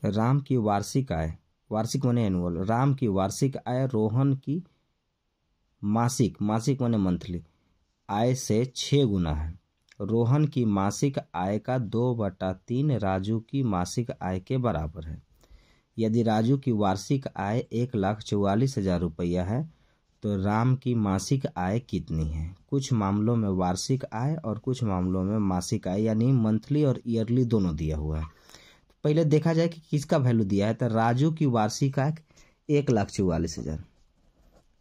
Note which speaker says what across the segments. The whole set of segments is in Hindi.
Speaker 1: राम की वार्षिक आय, वार्षिक माने एनुअल, राम की वार्षिक आय रोहन की मासिक, मासिक माने मंथली आय से 6 गुना है। रोहन की मासिक आय का 2/3 राजू की मासिक आय के बराबर है। यदि राजू की वार्षिक आय 1,44,000 रुपया है तो राम की मासिक आय कितनी है? कुछ मामलों में वार्षिक आय और कुछ मामलों में मासिक आय यानी मंथली और ईयरली दोनों दिया हुआ है। पहले देखा जाए कि किसका वैल्यू दिया है, तो राजू की वार्षिक आय 1,44,000।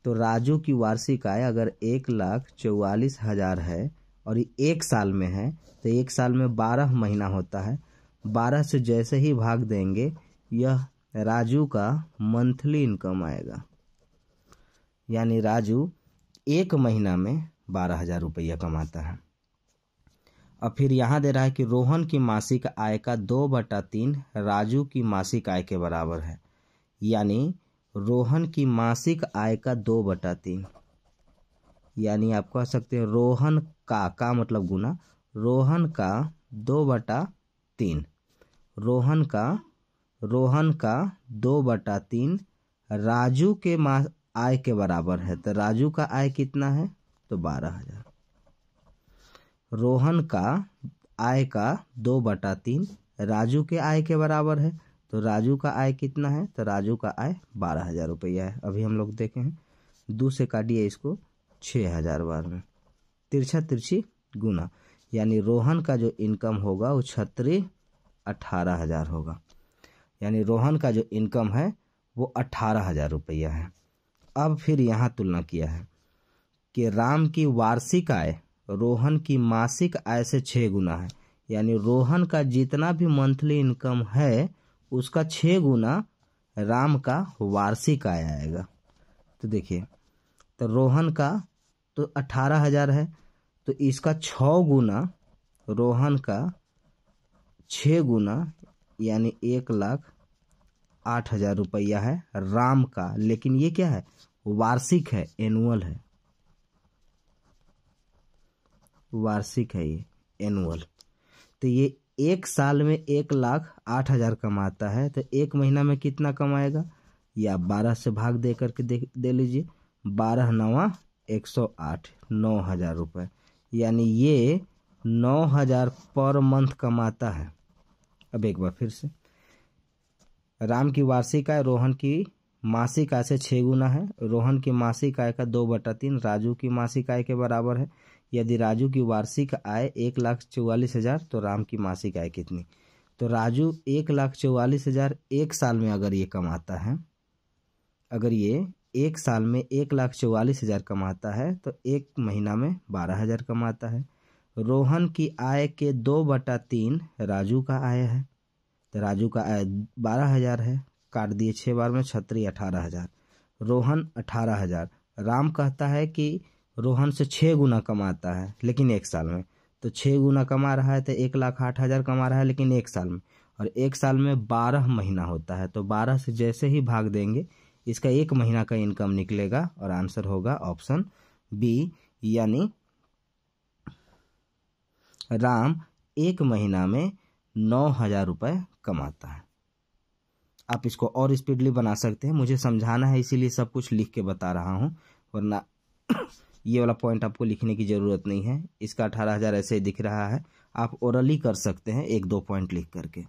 Speaker 1: तो राजू की वार्षिक आय अगर 1,44,000 है और ये 1 साल में है तो 1 साल में 12 महीना होता है। 12 से जैसे ही भाग देंगे यह राजू का मंथली इनकम आएगा, यानी राजू 1 महीना में 12,000 रुपया कमाता है। अब फिर यहाँ दे रहा है कि रोहन की मासिक आय का 2/3 राजू की मासिक आय के बराबर है, यानी रोहन की मासिक आय का 2/3, यानी आप कह सकते हैं रोहन का मतलब गुना, रोहन का 2/3, रोहन का 2/3 राजू के आय के बराबर है। तो राजू का आय कितना है? तो 12,000। रोहन का आय का 2/3 राजू के आय के बराबर है, तो राजू का आय कितना है? तो राजू का आय 12,000 रुपया है। अभी हम लोग देखे हैं 2 से काटिए इसको 6,000 बार में, तिरछा तिरछी गुना, यानी रोहन का जो इनकम होगा वो 18,000 होगा, यानी रोहन का जो इनकम है वो 18,000 रुपया है। अब फिर यहाँ तुलना किया है कि राम की वार्षिक आय रोहन की मासिक आय से 6 गुना है, यानी रोहन का जितना भी मंथली इनकम है उसका 6 गुना राम का वार्षिक आय आएगा। तो देखिए, तो रोहन का तो 18,000 है, तो इसका 6 गुना, रोहन का 6 गुना यानी 1,08,000 रुपया है राम का। लेकिन ये क्या है? वार्षिक है, एनुअल है, वार्षिक है ये, एनुअल। तो ये 1 साल में 1,08,000 कमाता है, तो 1 महीना में कितना कमाएगा? या 12 से भाग दे करके दे लीजिए, 12×9 108, 9,000 रुपये, यानी ये 9,000 पर मंथ कमाता है। अब एक बार फिर से, राम की वार्षिक आय रोहन की मासिक आय से 6 गुना है। रोहन की मासिक आय का 2/3 राजू की मासिक आय के बराबर है। यदि राजू की वार्षिक आय 1,44,000 तो राम की मासिक आय कितनी? तो राजू 1,44,000 1 साल में अगर ये कमाता है, अगर ये 1 साल में 1,44,000 कमाता है तो 1 महीना में 12,000 कमाता है। रोहन की आय के 2/3 राजू का आय है, तो राजू का आय 12,000 है, काट दिए 6 बार में, 36 18,000, रोहन 18,000। राम कहता है कि रोहन से 6 गुना कमाता है लेकिन 1 साल में, तो 6 गुना कमा रहा है तो 1,08,000 कमा रहा है लेकिन 1 साल में, और 1 साल में 12 महीना होता है, तो 12 से जैसे ही भाग देंगे इसका 1 महीना का इनकम निकलेगा और आंसर होगा ऑप्शन बी, यानी राम 1 महीना में 9,000 रुपये कमाता है। आप इसको और स्पीडली बना सकते हैं, मुझे समझाना है इसीलिए सब कुछ लिख के बता रहा हूँ, वरना ये वाला पॉइंट आपको लिखने की ज़रूरत नहीं है। इसका 18,000 ऐसे ही दिख रहा है, आप ओरली कर सकते हैं 1-2 पॉइंट लिख करके।